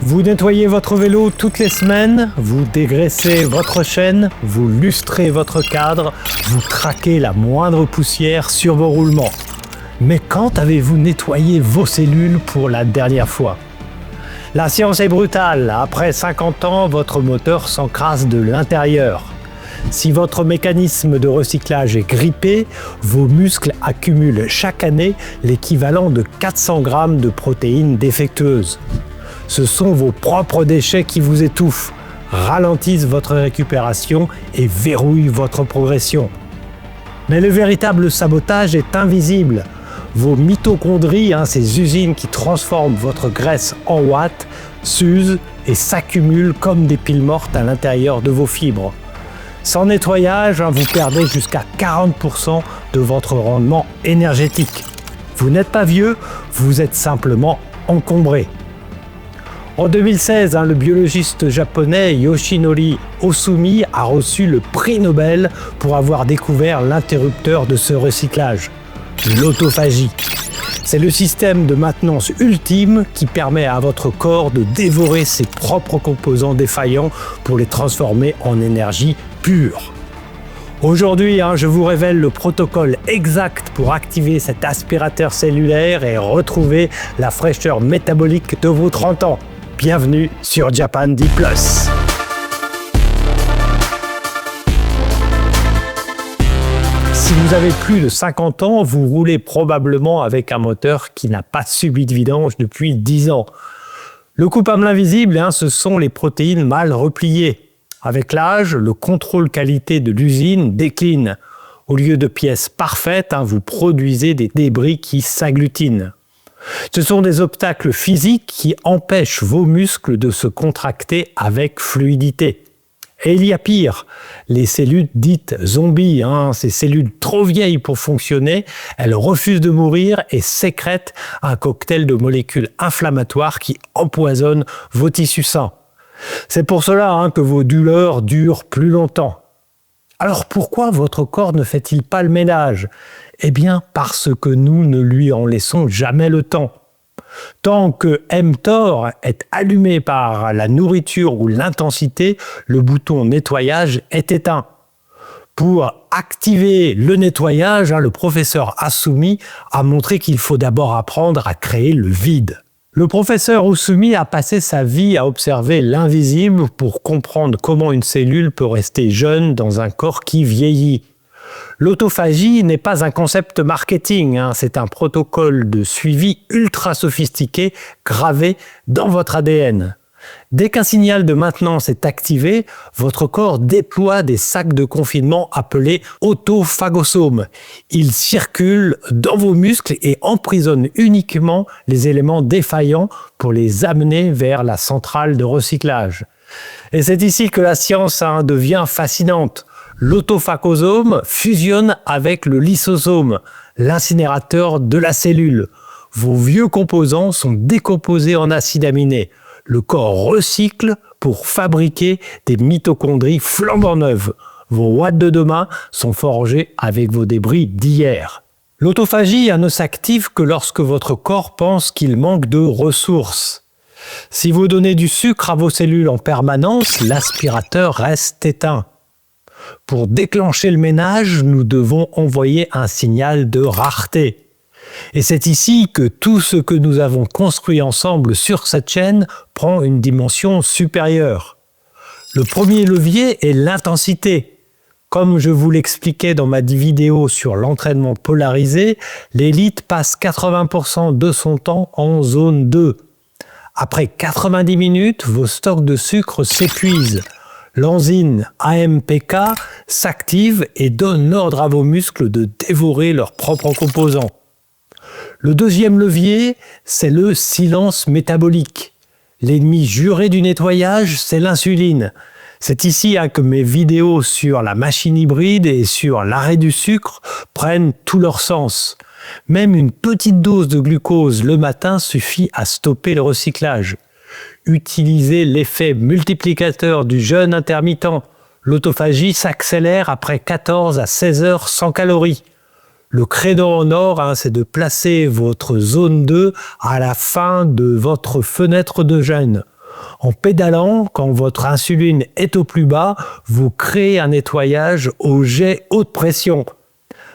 Vous nettoyez votre vélo toutes les semaines, vous dégraissez votre chaîne, vous lustrez votre cadre, vous traquez la moindre poussière sur vos roulements. Mais quand avez-vous nettoyé vos cellules pour la dernière fois ? La science est brutale. Après 50 ans, votre moteur s'encrasse de l'intérieur. Si votre mécanisme de recyclage est grippé, vos muscles accumulent chaque année l'équivalent de 400 grammes de protéines défectueuses. Ce sont vos propres déchets qui vous étouffent, ralentissent votre récupération et verrouillent votre progression. Mais le véritable sabotage est invisible. Vos mitochondries, ces usines qui transforment votre graisse en watts, s'usent et s'accumulent comme des piles mortes à l'intérieur de vos fibres. Sans nettoyage, vous perdez jusqu'à 40% de votre rendement énergétique. Vous n'êtes pas vieux, vous êtes simplement encombré. En 2016, le biologiste japonais Yoshinori Ohsumi a reçu le prix Nobel pour avoir découvert l'interrupteur de ce recyclage, l'autophagie. C'est le système de maintenance ultime qui permet à votre corps de dévorer ses propres composants défaillants pour les transformer en énergie pure. Aujourd'hui, je vous révèle le protocole exact pour activer cet aspirateur cellulaire et retrouver la fraîcheur métabolique de vos 30 ans. Bienvenue sur Japan D+. Si vous avez plus de 50 ans, vous roulez probablement avec un moteur qui n'a pas subi de vidange depuis 10 ans. Le coupable invisible, ce sont les protéines mal repliées. Avec l'âge, le contrôle qualité de l'usine décline. Au lieu de pièces parfaites, vous produisez des débris qui s'agglutinent. Ce sont des obstacles physiques qui empêchent vos muscles de se contracter avec fluidité. Et il y a pire, les cellules dites zombies, ces cellules trop vieilles pour fonctionner, elles refusent de mourir et sécrètent un cocktail de molécules inflammatoires qui empoisonnent vos tissus sains. C'est pour cela que vos douleurs durent plus longtemps. Alors pourquoi votre corps ne fait-il pas le ménage ? Eh bien parce que nous ne lui en laissons jamais le temps. Tant que mTOR est allumé par la nourriture ou l'intensité, le bouton nettoyage est éteint. Pour activer le nettoyage, le professeur Ohsumi a montré qu'il faut d'abord apprendre à créer le vide. Le professeur Ohsumi a passé sa vie à observer l'invisible pour comprendre comment une cellule peut rester jeune dans un corps qui vieillit. L'autophagie n'est pas un concept marketing, c'est un protocole de suivi ultra sophistiqué gravé dans votre ADN. Dès qu'un signal de maintenance est activé, votre corps déploie des sacs de confinement appelés autophagosomes. Ils circulent dans vos muscles et emprisonnent uniquement les éléments défaillants pour les amener vers la centrale de recyclage. Et c'est ici que la science devient fascinante. L'autophagosome fusionne avec le lysosome, l'incinérateur de la cellule. Vos vieux composants sont décomposés en acides aminés. Le corps recycle pour fabriquer des mitochondries flambant neuves. Vos watts de demain sont forgés avec vos débris d'hier. L'autophagie ne s'active que lorsque votre corps pense qu'il manque de ressources. Si vous donnez du sucre à vos cellules en permanence, l'aspirateur reste éteint. Pour déclencher le ménage, nous devons envoyer un signal de rareté. Et c'est ici que tout ce que nous avons construit ensemble sur cette chaîne prend une dimension supérieure. Le premier levier est l'intensité. Comme je vous l'expliquais dans ma vidéo sur l'entraînement polarisé, l'élite passe 80% de son temps en zone 2. Après 90 minutes, vos stocks de sucre s'épuisent. L'enzyme AMPK s'active et donne l'ordre à vos muscles de dévorer leurs propres composants. Le deuxième levier, c'est le silence métabolique. L'ennemi juré du nettoyage, c'est l'insuline. C'est ici que mes vidéos sur la machine hybride et sur l'arrêt du sucre prennent tout leur sens. Même une petite dose de glucose le matin suffit à stopper le recyclage. Utilisez l'effet multiplicateur du jeûne intermittent. L'autophagie s'accélère après 14 à 16 heures sans calories. Le credo en or, c'est de placer votre zone 2 à la fin de votre fenêtre de jeûne. En pédalant, quand votre insuline est au plus bas, vous créez un nettoyage au jet haute pression.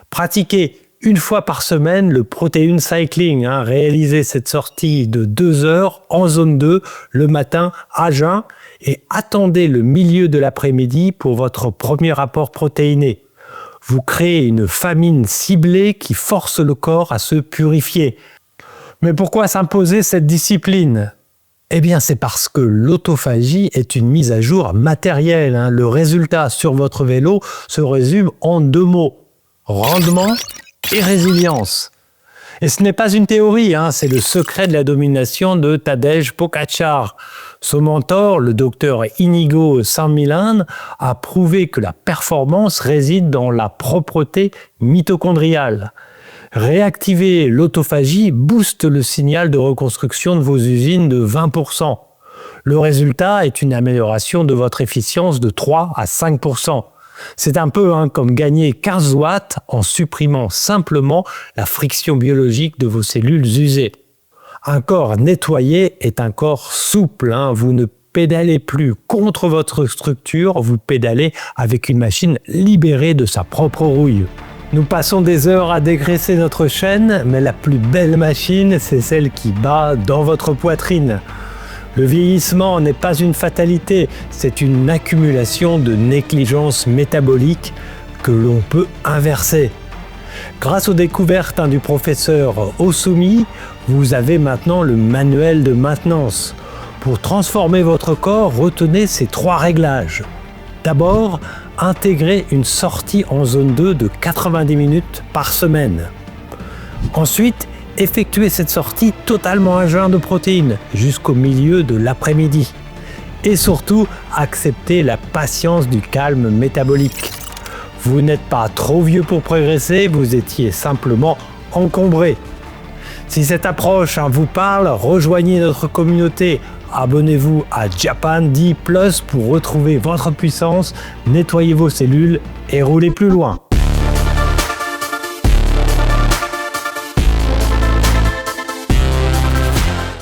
Pratiquez une fois par semaine le protein cycling. Réalisez cette sortie de 2 heures en zone 2 le matin à jeun et attendez le milieu de l'après-midi pour votre premier apport protéiné. Vous créez une famine ciblée qui force le corps à se purifier. Mais pourquoi s'imposer cette discipline ? Eh bien, c'est parce que l'autophagie est une mise à jour matérielle. Le résultat sur votre vélo se résume en 2 mots. Rendement et résilience. Et ce n'est pas une théorie, c'est le secret de la domination de Tadej Pogačar. Son mentor, le docteur Inigo San Millán, a prouvé que la performance réside dans la propreté mitochondriale. Réactiver l'autophagie booste le signal de reconstruction de vos usines de 20%. Le résultat est une amélioration de votre efficience de 3 à 5%. C'est un peu comme gagner 15 watts en supprimant simplement la friction biologique de vos cellules usées. Un corps nettoyé est un corps souple. Vous ne pédalez plus contre votre structure, vous pédalez avec une machine libérée de sa propre rouille. Nous passons des heures à dégraisser notre chaîne, mais la plus belle machine, c'est celle qui bat dans votre poitrine. Le vieillissement n'est pas une fatalité, c'est une accumulation de négligence métabolique que l'on peut inverser. Grâce aux découvertes du professeur Osumi, vous avez maintenant le manuel de maintenance. Pour transformer votre corps, retenez ces 3 réglages. D'abord, intégrez une sortie en zone 2 de 90 minutes par semaine. Ensuite, effectuez cette sortie totalement à jeun de protéines jusqu'au milieu de l'après-midi. Et surtout, acceptez la patience du calme métabolique. Vous n'êtes pas trop vieux pour progresser, vous étiez simplement encombré. Si cette approche vous parle, rejoignez notre communauté. Abonnez-vous à Japan D+ pour retrouver votre puissance, nettoyez vos cellules et roulez plus loin.